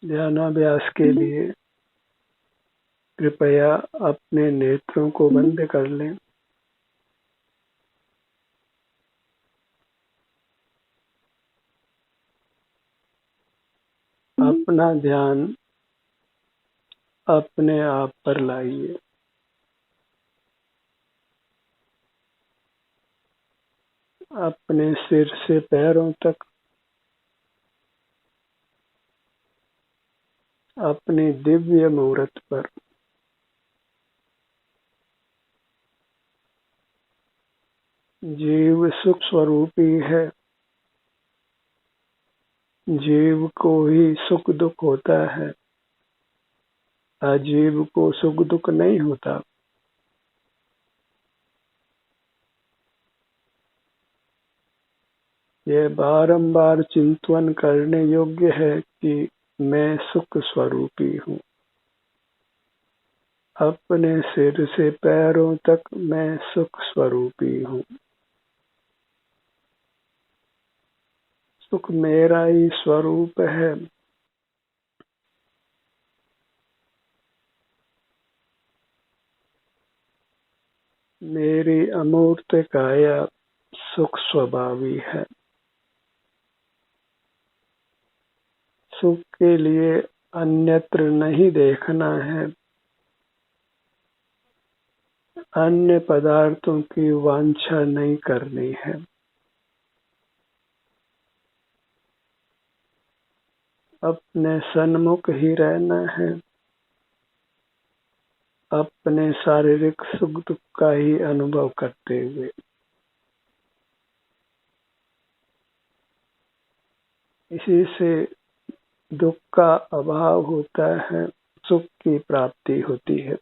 ध्यानाभ्यास के लिए कृपया अपने नेत्रों को बंद कर लें। अपना ध्यान अपने आप पर लाइए। अपने सिर से पैरों तक, अपने दिव्य मूर्त पर। जीव सुख स्वरूपी है। जीव को ही सुख दुख होता है, अजीव को सुख दुख नहीं होता। यह बारंबार चिंतन करने योग्य है कि मैं सुख स्वरूपी हूँ। अपने सिर से पैरों तक मैं सुख स्वरूपी हूँ। सुख मेरा ही स्वरूप है। मेरी अमूर्त काया सुख स्वभावी है। सुख के लिए अन्यत्र नहीं देखना है। अन्य पदार्थों की वांछा नहीं करनी है। अपने सन्मुख ही रहना है। अपने शारीरिक सुख दुख का ही अनुभव करते हुए। इसी से दुख का अभाव होता है, सुख की प्राप्ति होती है।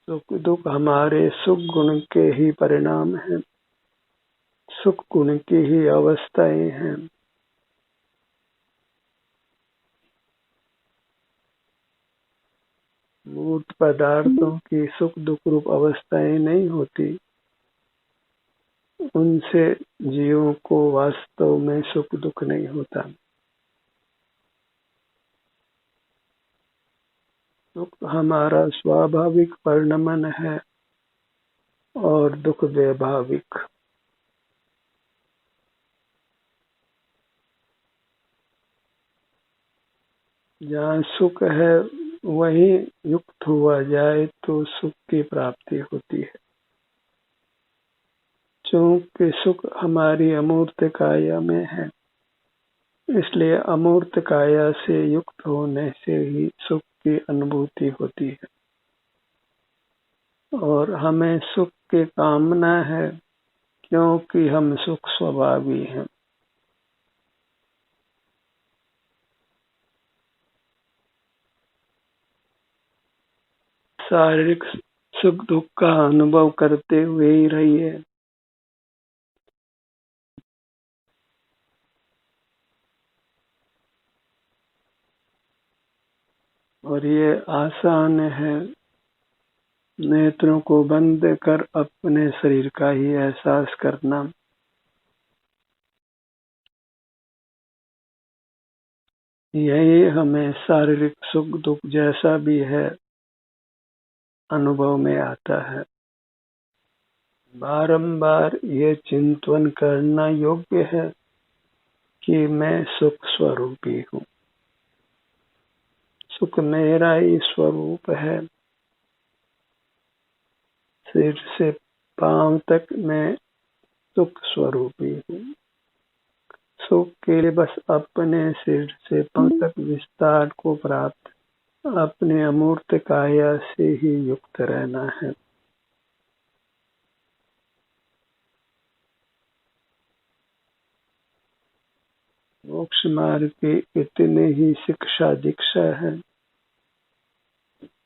सुख दुख हमारे सुख गुण के ही परिणाम हैं। सुख गुण की ही अवस्थाएं हैं। मूर्त पदार्थों की सुख दुख रूप अवस्थाएं नहीं होती। उनसे जीवों को वास्तव में सुख दुख नहीं होता। सुख हमारा स्वाभाविक परिणमन है और दुख वैभाविक। जहाँ सुख है वहीं युक्त हुआ जाए तो सुख की प्राप्ति होती है। चूंकि सुख हमारी अमूर्त काया में है, इसलिए अमूर्त काया से युक्त होने से ही सुख की अनुभूति होती है। और हमें सुख की कामना है क्योंकि हम सुख स्वभावी हैं। शारीरिक सुख दुख का अनुभव करते हुए ही रहिए। और ये आसान है। नेत्रों को बंद कर अपने शरीर का ही एहसास करना। यही हमें शारीरिक सुख दुख जैसा भी है अनुभव में आता है। बारंबार ये चिंतन करना योग्य है कि मैं सुख स्वरूपी हूँ। सुख मेरा ही स्वरूप है। सिर से पांव तक मैं सुख स्वरूपी हूँ। सुख के लिए बस अपने सिर से पांव तक विस्तार को प्राप्त अपने अमूर्त काया से ही युक्त रहना है। मोक्ष मार्ग की इतनी ही शिक्षा दीक्षा है।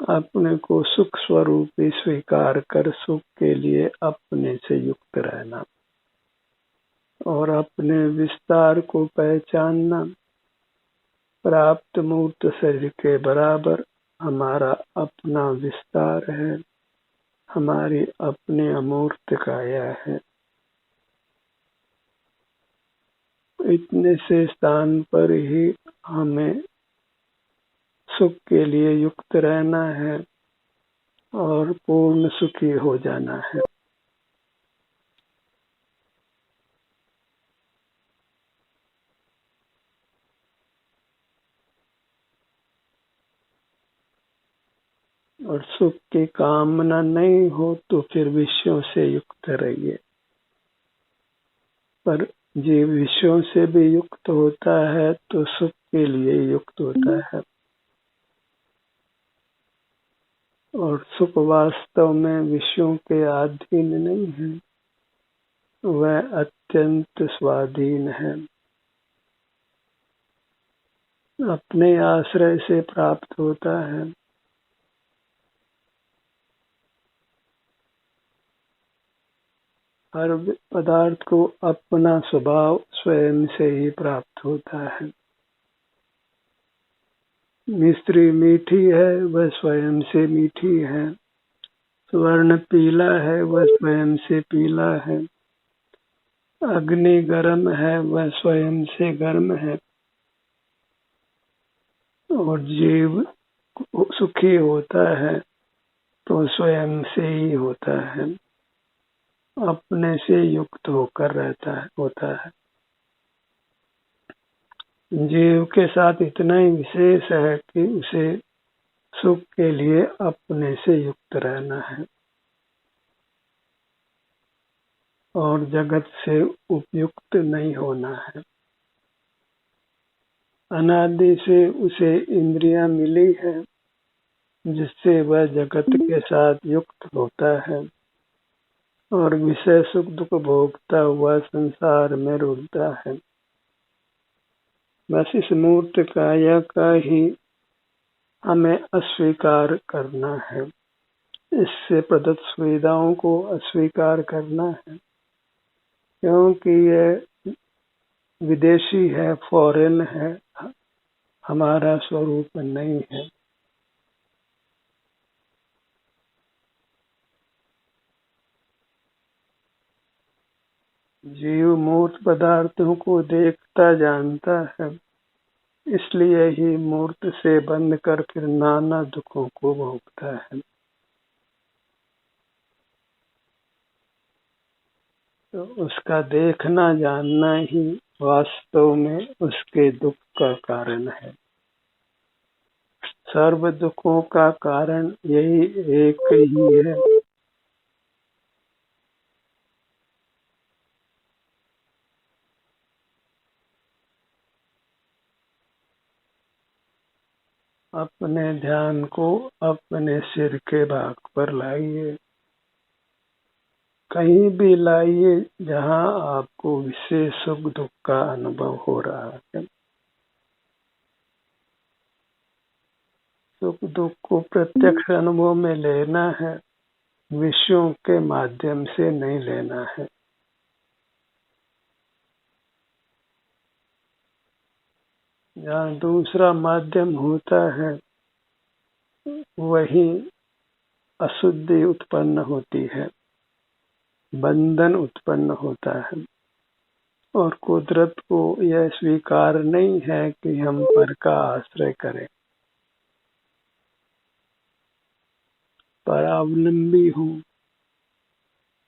अपने को सुख स्वरूपी स्वीकार कर सुख के लिए अपने से युक्त रहना और अपने विस्तार को पहचानना। प्राप्त मूर्त शरीर के बराबर हमारा अपना विस्तार है, हमारी अपनी अमूर्त काया है। इतने से स्थान पर ही हमें सुख के लिए युक्त रहना है और पूर्ण सुखी हो जाना है। और सुख की कामना नहीं हो तो फिर विषयों से युक्त रहिए। पर जीव विषयों से भी युक्त होता है तो सुख के लिए युक्त होता है। और सुख वास्तव में विषयों के अधीन नहीं है, वह अत्यंत स्वाधीन है, अपने आश्रय से प्राप्त होता है। हर पदार्थ को अपना स्वभाव स्वयं से ही प्राप्त होता है। मिस्री मीठी है, वह स्वयं से मीठी है। स्वर्ण पीला है, वह स्वयं से पीला है। अग्नि गर्म है, वह स्वयं से गर्म है। और जीव सुखी होता है तो स्वयं से ही होता है, अपने से युक्त होकर होता है। जीव के साथ इतना ही विशेष है कि उसे सुख के लिए अपने से युक्त रहना है और जगत से उपयुक्त नहीं होना है। अनादि से उसे इंद्रियां मिली है जिससे वह जगत के साथ युक्त होता है और विषय सुख दुख भोगता हुआ संसार में रुलता है। बस इस मूर्त काया का ही हमें अस्वीकार करना है, इससे प्रदत्त सुविधाओं को अस्वीकार करना है, क्योंकि यह विदेशी है, फॉरेन है, हमारा स्वरूप नहीं है। जीव मूर्त पदार्थों को देखता जानता है, इसलिए ही मूर्त से बंध कर फिर नाना दुखों को भोगता है। तो उसका देखना जानना ही वास्तव में उसके दुख का कारण है। सर्व दुखों का कारण यही एक ही है। अपने ध्यान को अपने सिर के भाग पर लाइए, कहीं भी लाइए जहां आपको विशेष सुख दुख का अनुभव हो रहा है। सुख दुख को प्रत्यक्ष अनुभव में लेना है, विषयों के माध्यम से नहीं लेना है। जहाँ दूसरा माध्यम होता है वहीं अशुद्धि उत्पन्न होती है, बंधन उत्पन्न होता है और कुदरत को यह स्वीकार नहीं है कि हम पर का आश्रय करें, परावलंबी हूँ,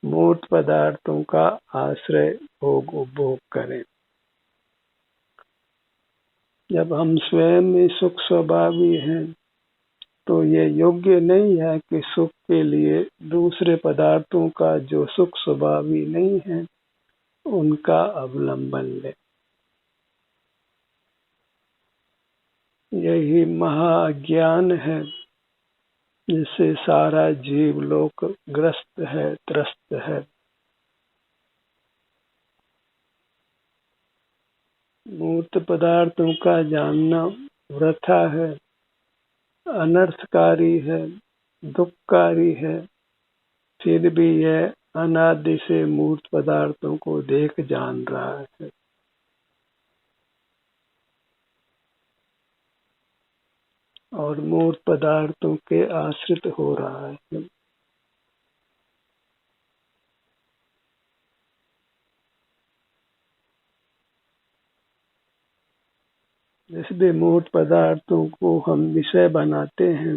मूर्त पदार्थों का आश्रय भोग उपभोग करें। जब हम स्वयं में सुख स्वभावी हैं तो ये योग्य नहीं है कि सुख के लिए दूसरे पदार्थों का जो सुख स्वभावी नहीं है उनका अवलंबन ले। यही महाअज्ञान है जिससे सारा जीव लोक ग्रस्त है, त्रस्त है। मूर्त पदार्थों का जानना वृथा है, अनर्थकारी है, दुखकारी है, फिर भी यह अनादि से मूर्त पदार्थों को देख जान रहा है। . और मूर्त पदार्थों के आश्रित हो रहा है। इसलिए मूर्त पदार्थों को हम विषय बनाते हैं,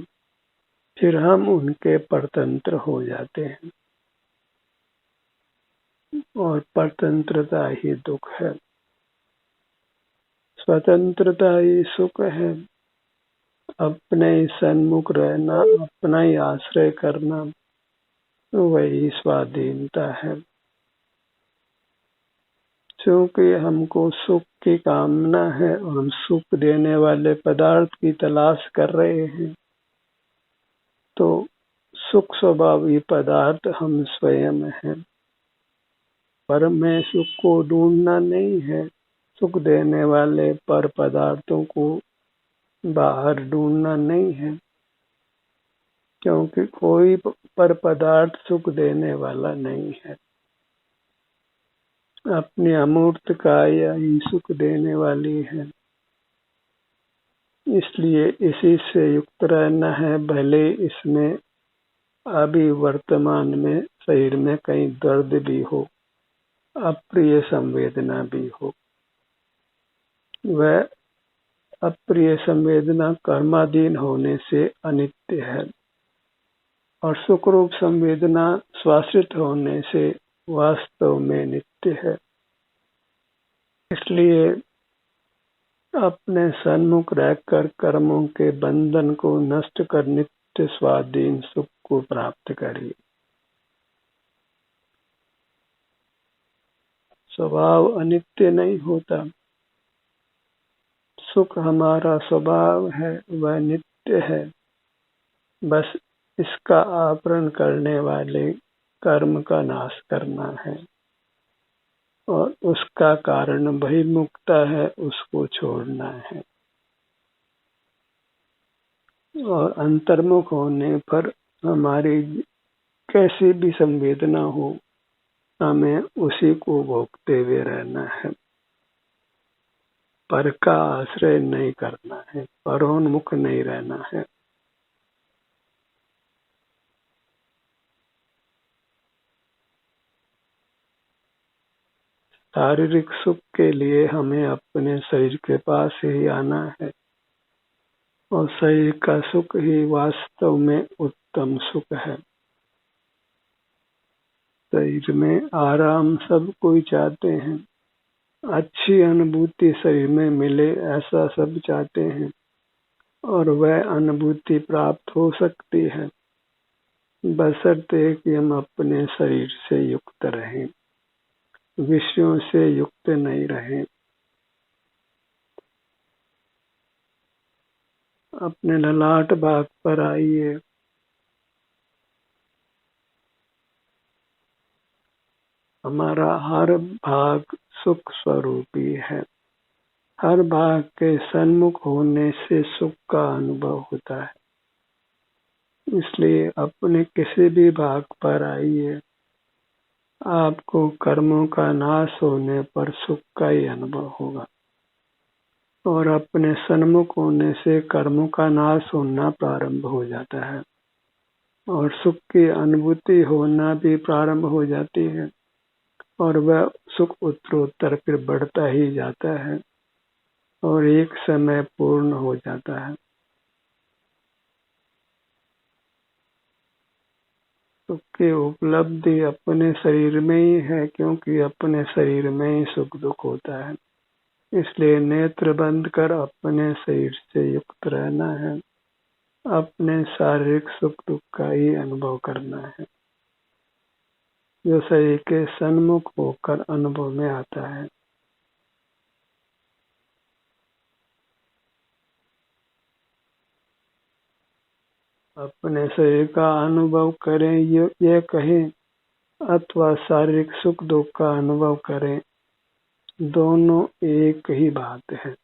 फिर हम उनके परतंत्र हो जाते हैं, और परतंत्रता ही दुख है, स्वतंत्रता ही सुख है। अपने ही सन्मुख रहना, अपना ही आश्रय करना, वही स्वाधीनता है। क्योंकि हमको सुख की कामना है और हम सुख देने वाले पदार्थ की तलाश कर रहे हैं, तो सुख स्वभावी पदार्थ हम स्वयं हैं। पर में सुख को ढूंढना नहीं है, सुख देने वाले पर पदार्थों को बाहर ढूंढना नहीं है, क्योंकि कोई पर पदार्थ सुख देने वाला नहीं है। अपनी अमूर्त काया ही सुख देने वाली है। इसलिए इसी से युक्त रहना है, भले इसमें अभी वर्तमान में शरीर में कहीं दर्द भी हो, अप्रिय संवेदना भी हो। वह अप्रिय संवेदना कर्माधीन होने से अनित्य है, और सुखरूप संवेदना स्वाश्रित होने से वास्तव में नित्य है। इसलिए अपने सन्मुख रहकर कर्मों के बंधन को नष्ट कर नित्य स्वाधीन सुख को प्राप्त करिए। स्वभाव अनित्य नहीं होता, सुख हमारा स्वभाव है, वह नित्य है। बस इसका आवरण करने वाले कर्म का नाश करना है, और उसका कारण बहिर्मुखता है, उसको छोड़ना है। और अंतर्मुख होने पर हमारी कैसी भी संवेदना हो, हमें उसी को भोगते हुए रहना है, पर का आश्रय नहीं करना है, परोन्मुख नहीं रहना है। शारीरिक सुख के लिए हमें अपने शरीर के पास ही आना है, और शरीर का सुख ही वास्तव में उत्तम सुख है। शरीर में आराम सब कोई चाहते हैं, अच्छी अनुभूति शरीर में मिले ऐसा सब चाहते हैं, और वह अनुभूति प्राप्त हो सकती है बशर्ते कि हम अपने शरीर से युक्त रहें, विषयों से युक्त नहीं रहें। अपने ललाट भाग पर आइए। हमारा हर भाग सुख स्वरूपी है। हर भाग के सन्मुख होने से सुख का अनुभव होता है। इसलिए अपने किसी भी भाग पर आइए, आपको कर्मों का नाश होने पर सुख का ही अनुभव होगा, और अपने सन्मुख होने से कर्मों का नाश होना प्रारंभ हो जाता है, और सुख की अनुभूति होना भी प्रारंभ हो जाती है, और वह सुख उत्तरोत्तर फिर बढ़ता ही जाता है, और एक समय पूर्ण हो जाता है। सुख की उपलब्धि अपने शरीर में ही है, क्योंकि अपने शरीर में ही सुख दुख होता है। इसलिए नेत्र बंद कर अपने शरीर से युक्त रहना है, अपने शारीरिक सुख दुख का ही अनुभव करना है, जो शरीर के सन्मुख होकर अनुभव में आता है। अपने शरीर का अनुभव करें, ये कहें, अथवा शारीरिक सुख दुख का अनुभव करें, दोनों एक ही बात है,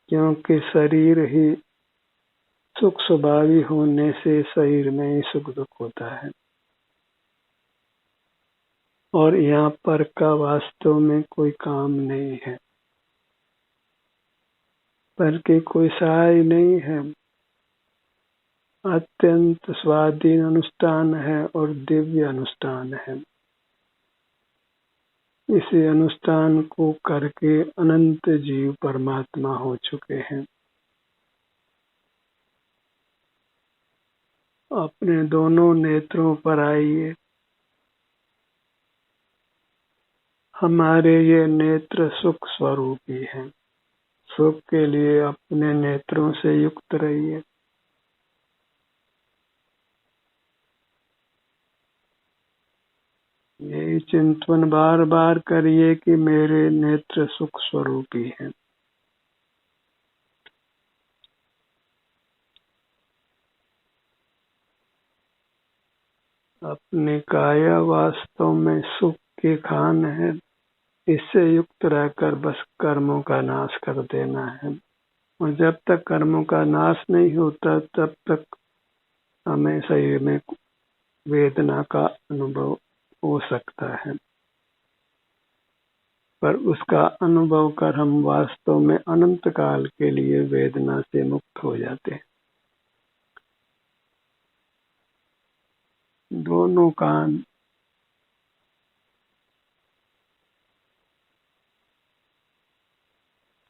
क्योंकि शरीर ही सुख स्वभावी होने से शरीर में ही सुख दुख होता है, और यहाँ पर का वास्तव में कोई काम नहीं है। बल्कि कोई सहाय नहीं है, अत्यंत स्वाधीन अनुष्ठान है और दिव्य अनुष्ठान है। इसी अनुष्ठान को करके अनंत जीव परमात्मा हो चुके हैं। अपने दोनों नेत्रों पर आइए। हमारे ये नेत्र सुख स्वरूपी हैं। सुख के लिए अपने नेत्रों से युक्त रहिए। यही चिंतन बार बार करिए कि मेरे नेत्र सुख स्वरूपी हैं। अपनी काया वास्तव में सुख की खान है। इससे युक्त रहकर बस कर्मों का नाश कर देना है, और जब तक कर्मों का नाश नहीं होता तब तक हमें शरीर में वेदना का अनुभव हो सकता है, पर उसका अनुभव कर हम वास्तव में अनंत काल के लिए वेदना से मुक्त हो जाते हैं। दोनों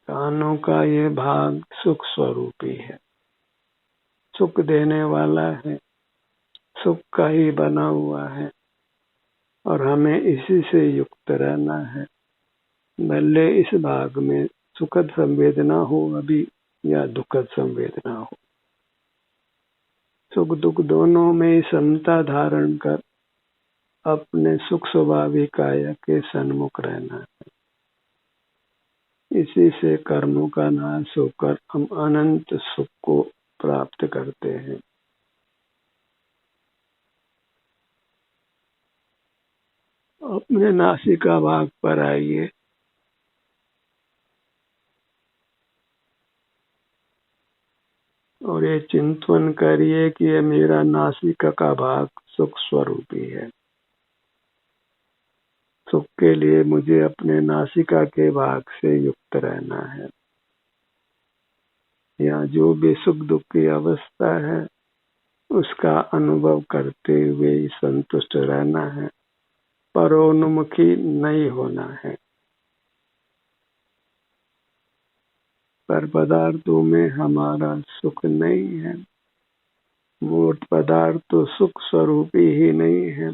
कानों का ये भाग सुख स्वरूपी है, सुख देने वाला है, सुख का ही बना हुआ है, और हमें इसी से युक्त रहना है। भले इस भाग में सुखद संवेदना हो अभी या दुखद संवेदना हो, सुख दुख दोनों में समता धारण कर अपने सुख स्वभावी काया के सन्मुख रहना है। इसी से कर्मों का नाश होकर हम अनंत सुख को प्राप्त करते हैं। अपने नासिका भाग पर आइए। और ये चिंतन करिए कि ये मेरा नासिका का भाग सुख स्वरूपी है। सुख के लिए मुझे अपने नासिका के भाग से युक्त रहना है। या जो भी सुख दुख की अवस्था है उसका अनुभव करते हुए ही संतुष्ट रहना है, परोन्मुखी नहीं होना है। पर पदार्थों में हमारा सुख नहीं है। मूर्त पदार्थ तो सुख स्वरूपी ही नहीं है।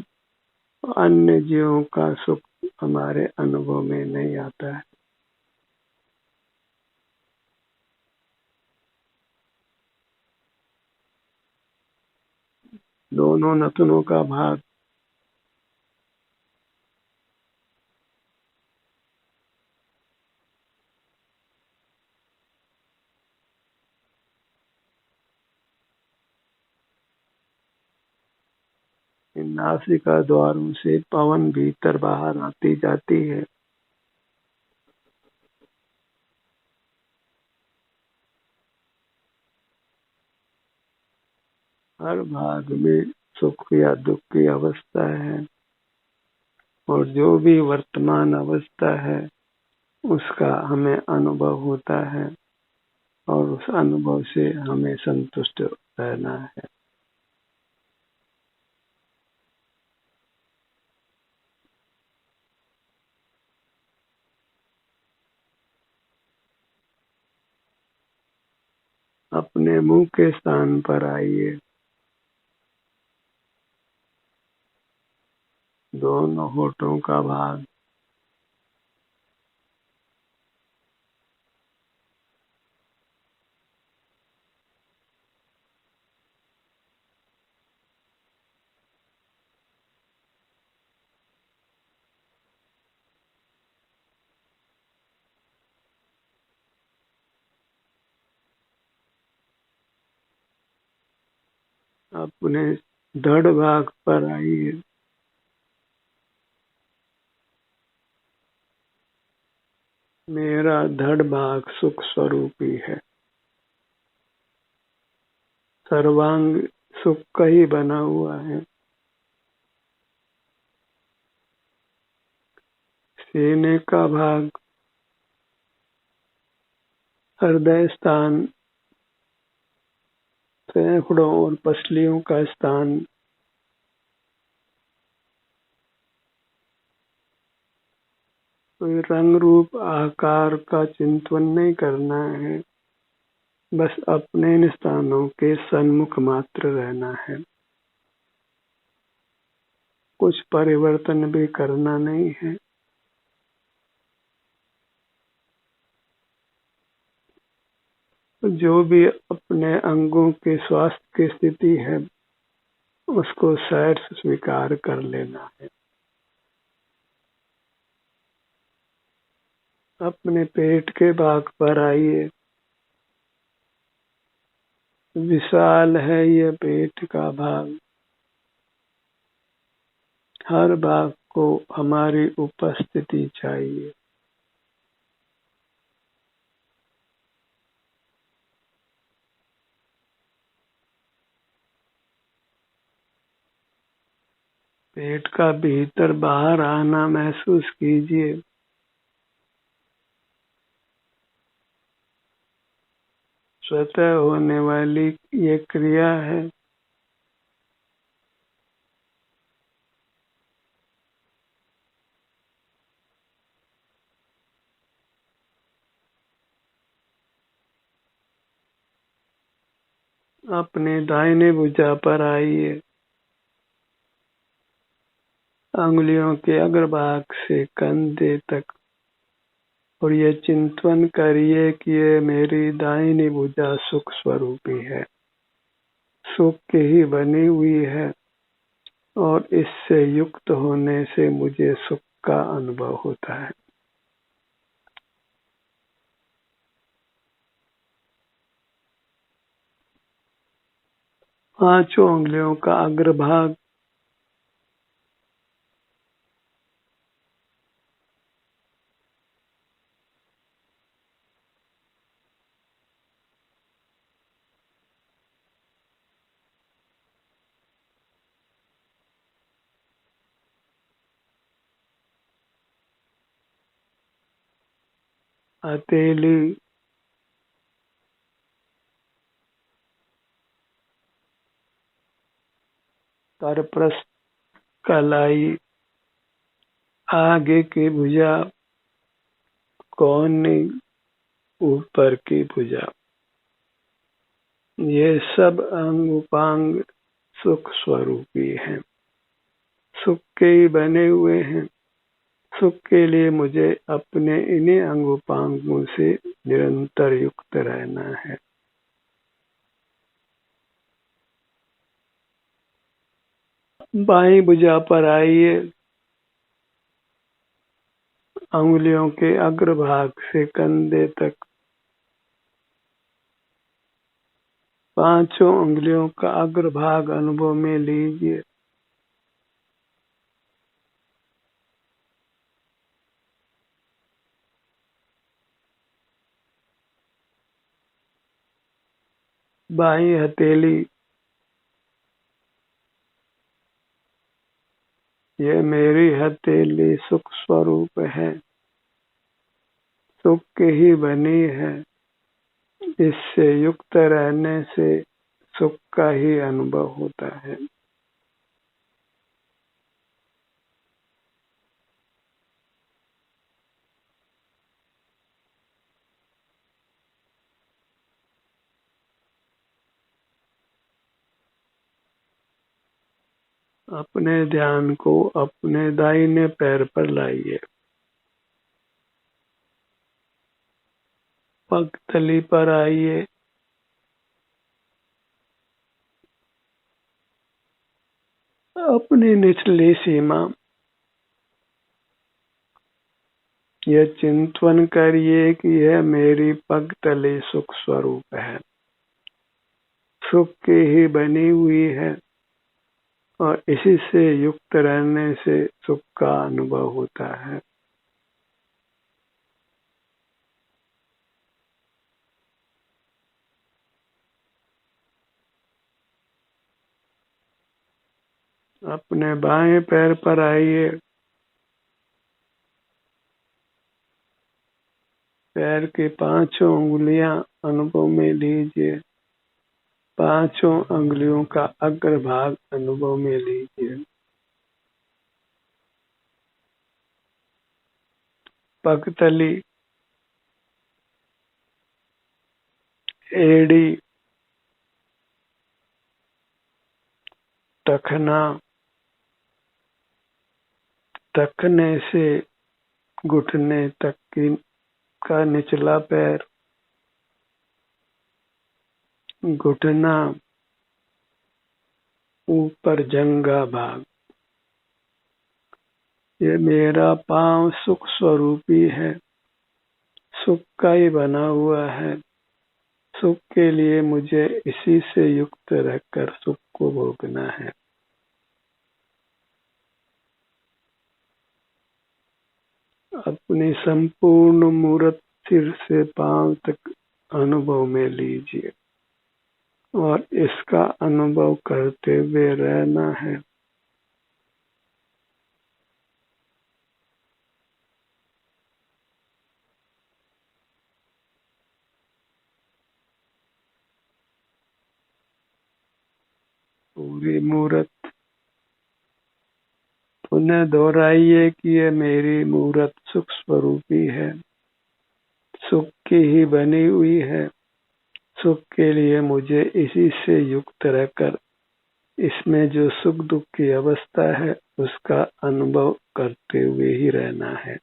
अन्य जीवों का सुख हमारे अनुभव में नहीं आता है। दोनों नतनों का भाग इन नासिका द्वारों से पवन भीतर बाहर आती जाती है। हर भाग में सुख या दुख की अवस्था है, और जो भी वर्तमान अवस्था है उसका हमें अनुभव होता है, और उस अनुभव से हमें संतुष्ट रहना है। अपने मुंह के स्थान पर आइए। दोनों होठों का भाग अपने धड़ भाग पर आइए। मेरा धड़ भाग सुख स्वरूपी है। सर्वांग सुख का ही बना हुआ है। सीने का भाग हृदय स्थान, फेफड़ों और पसलियों का स्थान, कोई रंग रूप आकार का चिंतन नहीं करना है, बस अपने इन स्थानों के सन्मुख मात्र रहना है। कुछ परिवर्तन भी करना नहीं है। जो भी अपने अंगों के स्वास्थ्य की स्थिति है उसको शायद स्वीकार कर लेना है। अपने पेट के भाग पर आइए। विशाल है यह पेट का भाग। हर भाग को हमारी उपस्थिति चाहिए। पेट का भीतर बाहर आना महसूस कीजिए। स्वतः होने वाली ये क्रिया है। अपने दाहिने भुजा पर आइए। अंगुलियों के अग्रभाग से कंधे तक, और ये चिंतन करिए कि ये मेरी दाहिनी भुजा सुख स्वरूपी है, सुख की ही बनी हुई है, और इससे युक्त होने से मुझे सुख का अनुभव होता है। पांचों उंगलियों का अग्रभाग हथेली, करपृष्ठ, कलाई, आगे की भुजा, कोहनी, ऊपर की भुजा, ये सब अंग उपांग सुख स्वरूपी हैं, सुख के ही बने हुए हैं। सुख के लिए मुझे अपने इन्हीं अंग उपांगों से निरंतर युक्त रहना है। बाईं भुजा पर आइए। अंगुलियों के अग्रभाग से कंधे तक पांचों उंगलियों का अग्रभाग अनुभव में लीजिए। बाईं हथेली, ये मेरी हथेली सुख स्वरूप है, सुख की ही बनी है, इससे युक्त रहने से सुख का ही अनुभव होता है। अपने ध्यान को अपने दाहिने पैर पर लाइए। पगतली पर आइए। अपनी निचली सीमा, यह चिंतन करिए कि यह मेरी पगतली सुख स्वरूप है, सुख की ही बनी हुई है, और इसी से युक्त रहने से सुख का अनुभव होता है। अपने बाएं पैर पर आइए। पैर के 5 उंगलियां अनुभव में लीजिए। 5 अंगुलियों का अग्रभाग अनुभव में लीजिए। पगतली, एड़ी, टखना, टखने से घुटने तक का निचला पैर, घुटना, ऊपर जंघा भाग। ये मेरा पांव सुख स्वरूपी है, सुख का ही बना हुआ है। सुख के लिए मुझे इसी से युक्त रहकर सुख को भोगना है। अपनी संपूर्ण मूर्त सिर से पांव तक अनुभव में लीजिए और इसका अनुभव करते हुए रहना है। पूरी मूर्त पुनः दोहराइए कि ये मेरी मूर्त सुख स्वरूपी है, सुख की ही बनी हुई है। सुख के लिए मुझे इसी से युक्त रहकर इसमें जो सुख दुख की अवस्था है उसका अनुभव करते हुए ही रहना है।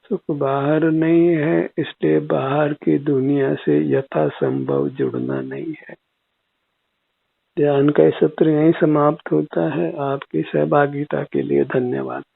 सुख बाहर नहीं है, इसलिए बाहर की दुनिया से यथासंभव जुड़ना नहीं है। ध्यान का सत्र यहीं समाप्त होता है। आपकी सहभागिता के लिए धन्यवाद।